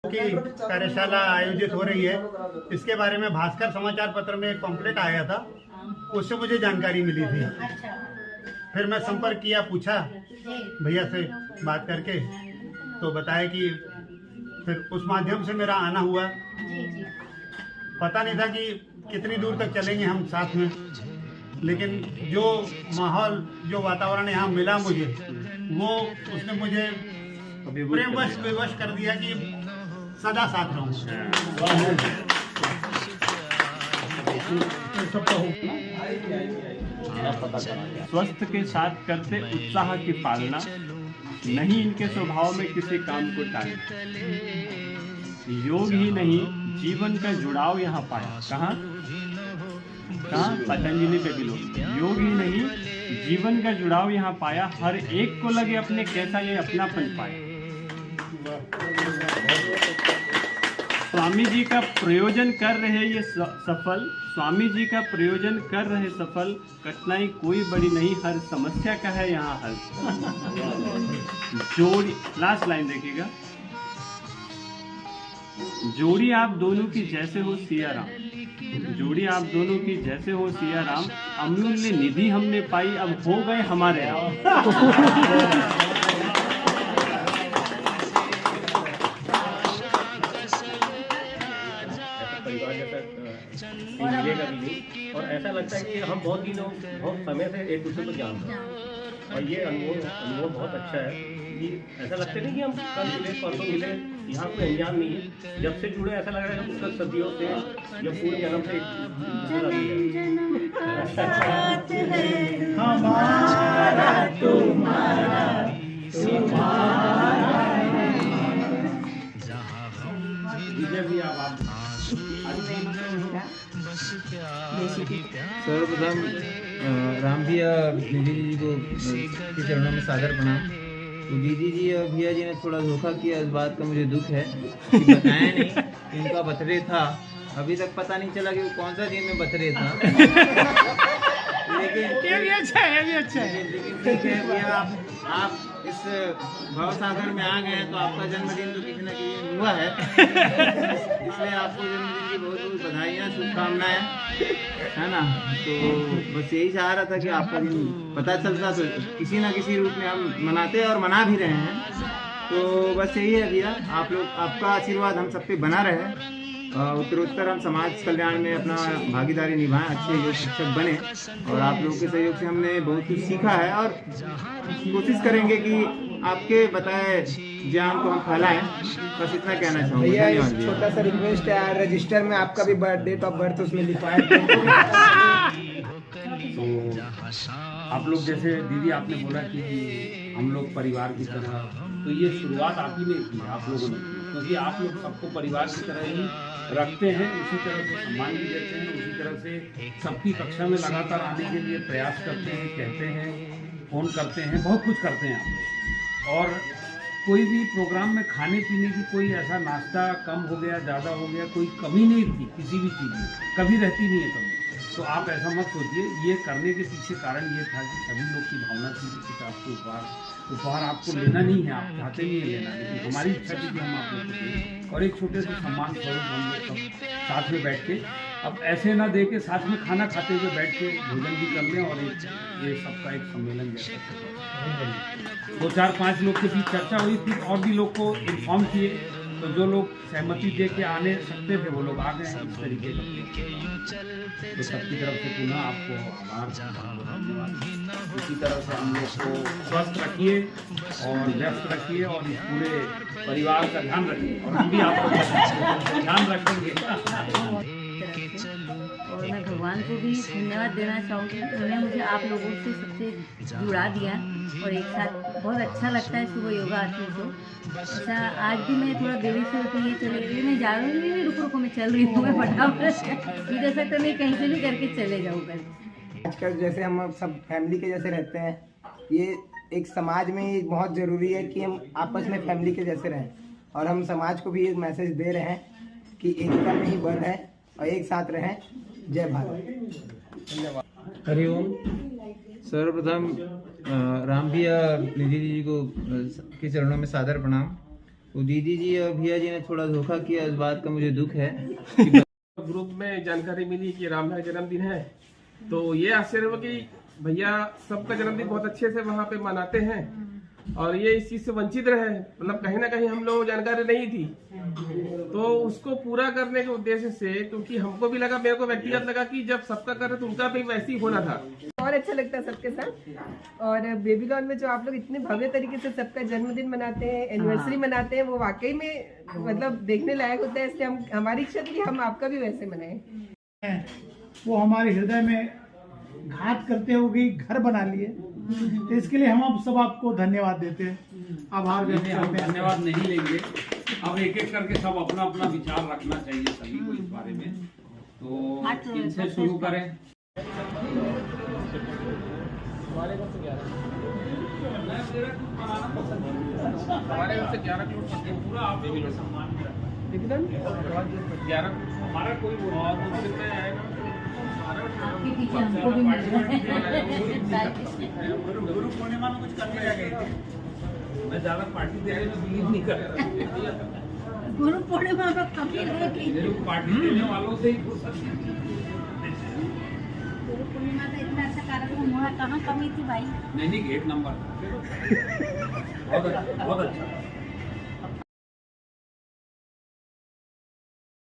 की कार्यशाला आयोजित हो रही है। इसके बारे में भास्कर समाचार पत्र में एक पम्फलेट आया था, उससे मुझे जानकारी मिली थी। फिर मैं संपर्क किया, पूछा भैया से बात करके, तो बताया कि फिर उस माध्यम से मेरा आना हुआ। पता नहीं था कि कितनी दूर तक चलेंगे हम साथ में, लेकिन जो माहौल, जो वातावरण यहाँ मिला मुझे, वो उसने मुझे प्रेमवश विवश कर दिया कि सदा साथ रहूंगा। स्वस्थ के साथ करते उत्साह की पालना, नहीं इनके स्वभाव में किसी काम को टालना। योग ही नहीं जीवन का जुड़ाव यहाँ पाया। कहाँ पतंजलि पे भी लोग योग ही नहीं जीवन का जुड़ाव यहाँ पाया। हर एक को लगे अपने कैसा ये अपनापन पाए। स्वामी जी का प्रयोजन कर रहे ये सफल, स्वामी जी का प्रयोजन कर रहे सफल। कठिनाई कोई बड़ी नहीं, हर समस्या का है यहाँ हल। जोड़ी, लास्ट लाइन देखिएगा। जोड़ी आप दोनों की जैसे हो सिया राम, जोड़ी आप दोनों की जैसे हो सिया राम। अमूल्य निधि हमने पाई, अब हो गए हमारे राम। मिलेगा भी नहीं, और ऐसा लगता है कि हम बहुत समय से एक दूसरे को जानते हैं, और ये अनुभव बहुत अच्छा है कि ऐसा लगता नहीं कि हम कल मिले परसों मिले, यहाँ कोई अनजान नहीं है। जब से जुड़े ऐसा लग रहा है हम उसका सदियों से या पूरे जन्म से सर्वप्रथम राम भैया दीदी जी को के चरणों में सादर प्रणाम। तो दीदी जी और भैया जी ने थोड़ा धोखा किया, इस बात का मुझे दुख है कि बताया नहीं कि उनका बर्थडे था। अभी तक पता नहीं चला कि वो कौन सा दिन में बर्थडे था। लेकिन ये भी अच्छा है, ये भी अच्छा है। लेकिन ठीक है भैया, आप इस भाव सागर में आ गए हैं तो आपका जन्मदिन तो किसी न किसी हुआ है। इसलिए आपको जन्मदिन की बहुत बहुत बधाइयाँ, शुभकामनाएं, है ना। तो बस यही चाह रहा था कि आपका दिन पता चलता तो किसी न किसी रूप में हम मनाते और मना भी रहे हैं। तो बस यही है भैया, आप लोग, आपका आशीर्वाद हम सब पे बना रहे। उत्तरोत्तर हम समाज कल्याण में अपना भागीदारी निभाएं, अच्छे योग शिक्षक बने, और आप लोगों के सहयोग से हमने बहुत कुछ सीखा है, और कोशिश करेंगे कि आपके बताए ज्ञान को हम फैलाएं। बस इतना कहना चाहूँगा। भैया एक छोटा सा रिक्वेस्ट है, रजिस्टर में आपका भी डेट ऑफ बर्थ उसमें लिखवाएं। तो आप लोग, जैसे दीदी आपने बोला कि हम लोग परिवार की तरह, तो ये शुरुआत आप ही ने की, आप लोगों ने की, क्योंकि आप लोग सबको परिवार की तरह ही रखते हैं, उसी तरह से सम्मान भी देते हैं, उसी तरह से सबकी कक्षा में लगातार आने के लिए प्रयास करते हैं, कहते हैं, फ़ोन करते हैं, बहुत कुछ करते हैं आप लोग। और कोई भी प्रोग्राम में खाने पीने की कोई ऐसा नाश्ता कम हो गया, ज़्यादा हो गया, कोई कमी नहीं थी किसी भी चीज़ में, कभी रहती नहीं है कमी। तो आप ऐसा मत सोचिए। ये करने के पीछे कारण ये था कि सभी लोग की भावना थी कि आपको उपहार आपको लेना नहीं है, आप चाहते नहीं है लेना, लेकिन हमारी इच्छा थी कि हम आप लोग को दें, और एक छोटे से सम्मान स्वरूप हम लोग सब साथ में बैठ के, अब ऐसे ना दे के साथ में खाना खाते हुए बैठ के भोजन भी कर लें, और ये सबका एक सम्मेलन जैसा 2-4-5 लोग के बीच चर्चा हुई थी, और भी लोग को इन्फॉर्म किए, तो जो लोग सहमति दे के आने सकते थे वो लोग आ गए। इस तरीके का तो सबकी तरफ से पुनः आपको आभार, धन्यवाद। इसी तरह से हम लोग को स्वस्थ रखिए और व्यस्त रखिए, और इस पूरे परिवार का ध्यान रखिए, और हम भी आपको ध्यान रखेंगे। और मैं भगवान को भी धन्यवाद देना चाहूँगी, उन्होंने मुझे आप लोगों से सबसे जुड़ा दिया, और एक साथ बहुत अच्छा लगता है सुबह योगा आती तो। ऐसा आज भी मैं थोड़ा देरी से उठी है, चले गई, मैं जा रही हूँ, नहीं रुको मैं चल रही हूँ, मैं फटाफट इधर से तो नहीं, कहीं से भी करके चले जाऊँ कल। आजकल जैसे हम सब फैमिली के जैसे रहते हैं, ये एक समाज में ही बहुत ज़रूरी है कि हम आपस में फैमिली के जैसे रहें, और हम समाज को भी एक मैसेज दे रहे हैं कि एकता में ही बल है, और एक साथ रहें। जय भारत। धन्यवाद। हरिओम। सर्वप्रथम राम भैया निधि जी को के चरणों में सादर प्रणाम। वो दीदी जी और भैया जी ने थोड़ा धोखा किया, इस बात का मुझे दुख है। ग्रुप में जानकारी मिली कि राम भाई जन्मदिन है, तो ये आश्चर्य हुआ कि भैया सबका जन्मदिन बहुत अच्छे से वहाँ पे मनाते हैं और ये इस चीज से वंचित रहे, मतलब कहीं ना कहीं हम लोगों को जानकारी नहीं थी, तो उसको पूरा करने के उद्देश्य से, क्योंकि हमको भी लगा, मेरे को व्यक्तिगत लगा कि जब सबका कर रहे तो उनका भी वैसे ही होना था। और अच्छा लगता है सबके साथ। और बेबीलोन में जो आप लोग इतने भव्य तरीके से सबका जन्मदिन मनाते हैं, एनिवर्सरी मनाते हैं, वो वाकई में मतलब देखने लायक होता है। इसलिए हम, हमारी इच्छा थी कि हम आपका भी वैसे मनाएं। वो हमारे हृदय में घात करते हुए घर बना लिए, तो इसके लिए हम सब आपको धन्यवाद देते हैं, आभार व्यक्त हम करते हैं। धन्यवाद नहीं लेंगे, अब एक एक करके सब अपना अपना विचार रखना चाहिए सभी को इस बारे में। तो इनसे शुरू करें। हमारे घर से 11 किलो पूरा आप बेबीलोन बेबीलोन 11 हमारा कोई और दूसरे में आएगा। आपके पीछे हमको भी मिल रहा है। गुरु पूर्णिमा में कुछ करने जा गए थे। मैं ज्यादा पार्टी देने में बिलीव नहीं कर रहा। गुरु पूर्णिमा में कमी रह गई। मेरे को पार्टी देने वालों से ही फुर्सत नहीं थी। गुरु पूर्णिमा का इतना अच्छा कार्यक्रम हुआ, कहाँ कमी थी भाई। नहीं, एक नंबर बहुत अच्छा।